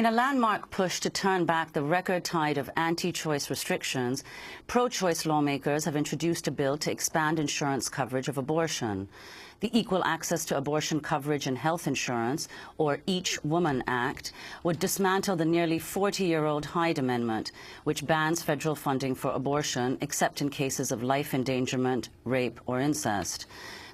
In a landmark push to turn back the record tide of anti-choice restrictions, pro-choice lawmakers have introduced a bill to expand insurance coverage of abortion. The Equal Access to Abortion Coverage and Health Insurance, or Each Woman Act, would dismantle the nearly 40-year-old Hyde Amendment, which bans federal funding for abortion except in cases of life endangerment, rape, or incest.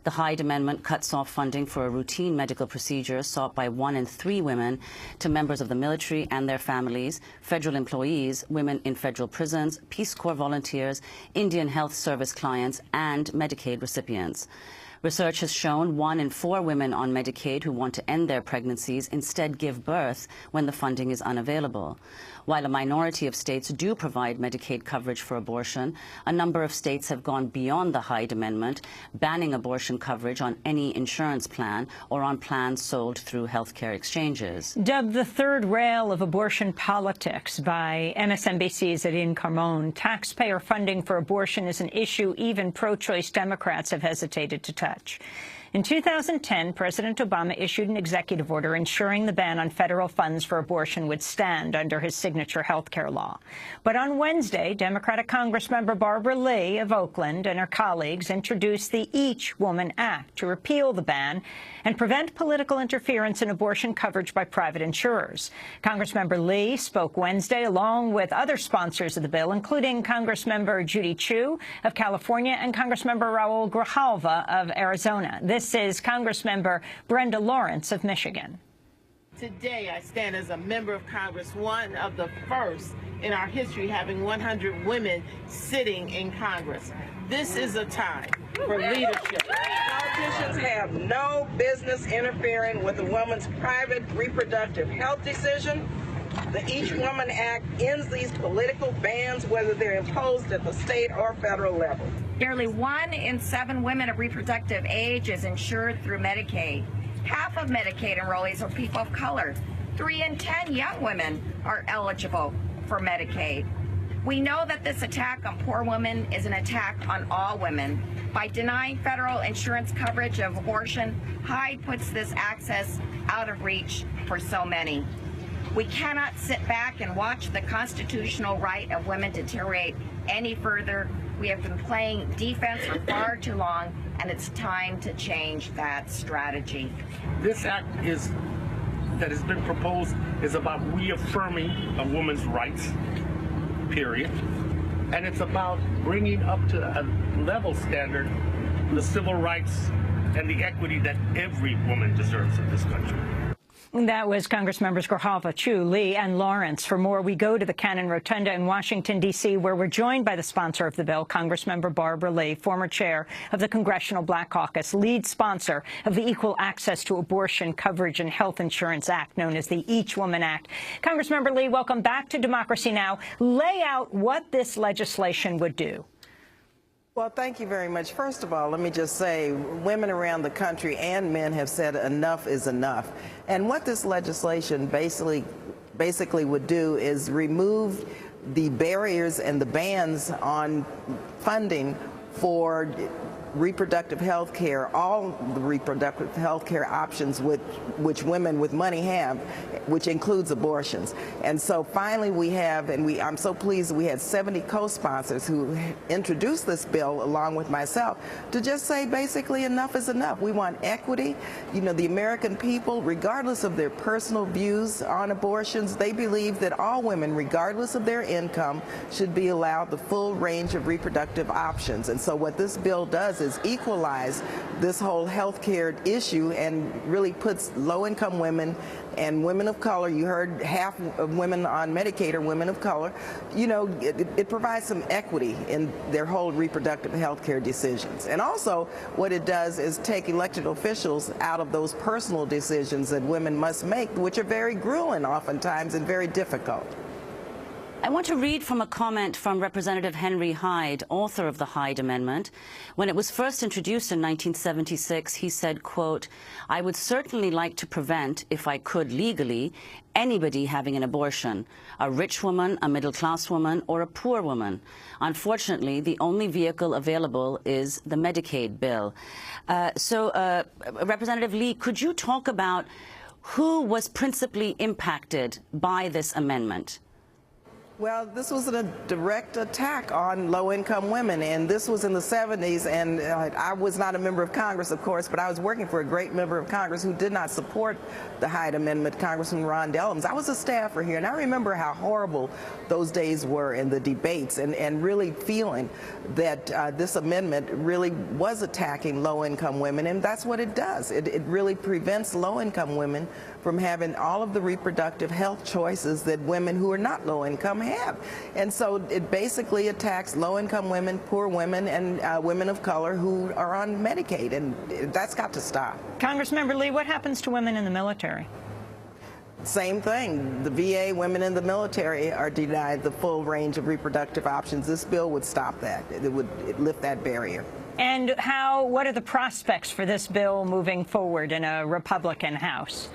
The Hyde Amendment cuts off funding for a routine medical procedure sought by 1 in 3 women to members of the military and their families, federal employees, women in federal prisons, Peace Corps volunteers, Indian Health Service clients, and Medicaid recipients. Research has shown 1 in 4 women on Medicaid who want to end their pregnancies instead give birth when the funding is unavailable. While a minority of states do provide Medicaid coverage for abortion, a number of states have gone beyond the Hyde Amendment, banning abortion coverage on any insurance plan or on plans sold through healthcare exchanges. Dubbed the third rail of abortion politics by MSNBC's Adine Carmon, taxpayer funding for abortion is an issue even pro-choice Democrats have hesitated to touch. In 2010, President Obama issued an executive order ensuring the ban on federal funds for abortion would stand under his signature health care law. But on Wednesday, Democratic Congressmember Barbara Lee of Oakland and her colleagues introduced the Each Woman Act to repeal the ban and prevent political interference in abortion coverage by private insurers. Congressmember Lee spoke Wednesday along with other sponsors of the bill, including Congressmember Judy Chu of California and Congressmember Raul Grijalva of Arizona. This is Congressmember Brenda Lawrence of Michigan. Today, I stand as a member of Congress, one of the first in our history having 100 women sitting in Congress. This is a time for leadership. Politicians have no business interfering with a woman's private reproductive health decision. The Each Woman Act ends these political bans, whether they're imposed at the state or federal level. Nearly 1 in 7 women of reproductive age is insured through Medicaid. Half of Medicaid enrollees are people of color. 3 in 10 young women are eligible for Medicaid. We know that this attack on poor women is an attack on all women. By denying federal insurance coverage of abortion, Hyde puts this access out of reach for so many. We cannot sit back and watch the constitutional right of women deteriorate any further. We have been playing defense for far too long, and it's time to change that strategy. This act that has been proposed is about reaffirming a woman's rights, period. And it's about bringing up to a level standard the civil rights and the equity that every woman deserves in this country. That was Congressmembers Grijalva, Chu, Lee, and Lawrence. For more, we go to the Cannon Rotunda in Washington, D.C., where we're joined by the sponsor of the bill, Congressmember Barbara Lee, former chair of the Congressional Black Caucus, lead sponsor of the Equal Access to Abortion Coverage and Health Insurance Act, known as the Each Woman Act. Congressmember Lee, welcome back to Democracy Now! Lay out what this legislation would do. Well, thank you very much. First of all, let me just say women around the country and men have said enough is enough. And what this legislation basically would do is remove the barriers and the bans on funding for reproductive health care, all the reproductive health care options which women with money have, which includes abortions. And so finally we have, and I'm so pleased we had 70 co-sponsors who introduced this bill along with myself to just say basically enough is enough. We want equity. You know, the American people, regardless of their personal views on abortions, they believe that all women, regardless of their income, should be allowed the full range of reproductive options. And so what this bill does is equalize this whole health care issue and really puts low-income women and women of color. You heard half of women on Medicaid are women of color. You know, it provides some equity in their whole reproductive health care decisions. And also what it does is take elected officials out of those personal decisions that women must make, which are very grueling oftentimes and very difficult. I want to read from a comment from Representative Henry Hyde, author of the Hyde Amendment. When it was first introduced in 1976, he said, quote, "I would certainly like to prevent, if I could legally, anybody having an abortion, a rich woman, a middle-class woman, or a poor woman. Unfortunately, the only vehicle available is the Medicaid bill." Representative Lee, could you talk about Who was principally impacted by this amendment? Well, this was a direct attack on low-income women, and this was in the 70s, and I was not a member of Congress, of course, but I was working for a great member of Congress who did not support the Hyde Amendment, Congressman Ron Dellums. I was a staffer here, and I remember how horrible those days were in the debates, and really feeling that this amendment really was attacking low-income women, and that's what it does. It really prevents low-income women from having all of the reproductive health choices that women who are not low-income have. And so it basically attacks low-income women, poor women, and women of color who are on Medicaid, and that's got to stop. Congressmember Lee, what happens to women in the military? Same thing. The VA, women in the military are denied the full range of reproductive options. This bill would stop that. It would lift that barrier. And what are the prospects for this bill moving forward in a Republican House?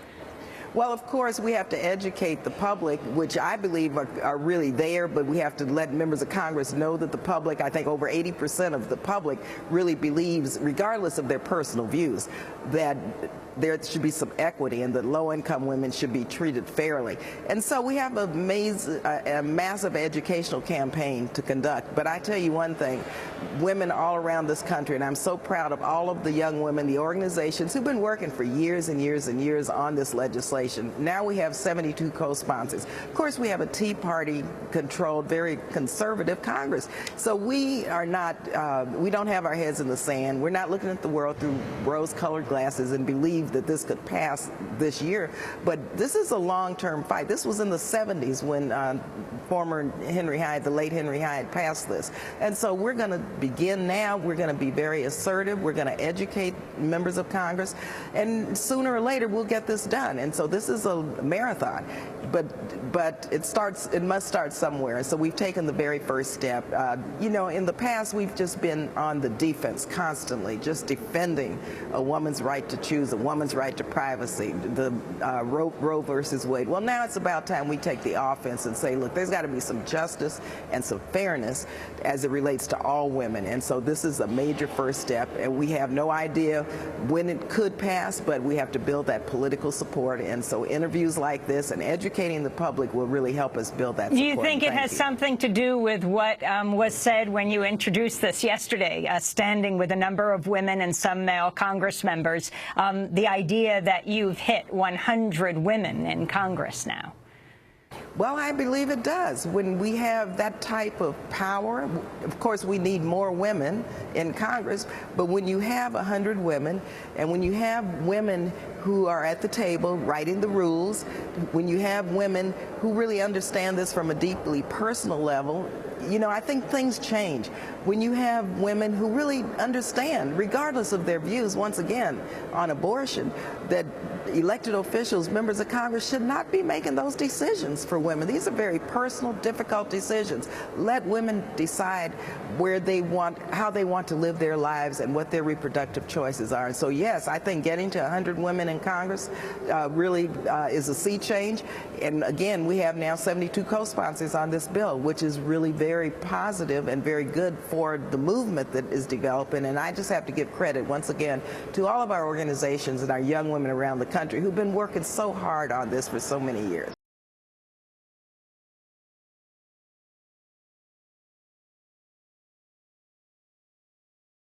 Well, of course, we have to educate the public, which I believe are really there, but we have to let members of Congress know that the public, I think over 80% of the public really believes, regardless of their personal views, that there should be some equity and that low-income women should be treated fairly. And so we have a massive educational campaign to conduct. But I tell you one thing, women all around this country, and I'm so proud of all of the young women, the organizations who've been working for years and years and years on this legislation. Now we have 72 co-sponsors. Of course, we have a Tea Party-controlled, very conservative Congress. So we are not, we don't have our heads in the sand. We're not looking at the world through rose-colored glasses and believe that this could pass this year. But this is a long-term fight. This was in the 70s when former Henry Hyde, the late Henry Hyde, passed this. And so we're going to begin now. We're going to be very assertive. We're going to educate members of Congress. And sooner or later, we'll get this done. And so this is a marathon. But it must start somewhere. So we've taken the very first step. You know, in the past, we've just been on the defense constantly, just defending a woman's right to choose, a woman's right to privacy, the Roe versus Wade. Well, now it's about time we take the offense and say, look, there's got to be some justice and some fairness as it relates to all women. And so this is a major first step, and we have no idea when it could pass, but we have to build that political support. And so interviews like this and educating the public will really help us build that support. Do you think it has something to do with what was said when you introduced this yesterday, standing with a number of women and some male Congress members, the idea that you've hit 100 women in Congress now? Well, I believe it does. When we have that type of power, of course, we need more women in Congress, but when you have 100 women, and when you have women who are at the table writing the rules, when you have women who really understand this from a deeply personal level, you know, I think things change. When you have women who really understand, regardless of their views, once again, on abortion, that elected officials, members of Congress, should not be making those decisions for women. These are very personal, difficult decisions. Let women decide where they want, how they want to live their lives and what their reproductive choices are. And so, yes, I think getting to 100 women in Congress really is a sea change. And again, we have now 72 co-sponsors on this bill, which is really very positive and very good for the movement that is developing. And I just have to give credit, once again, to all of our organizations and our young women around the country who've been working so hard on this for so many years.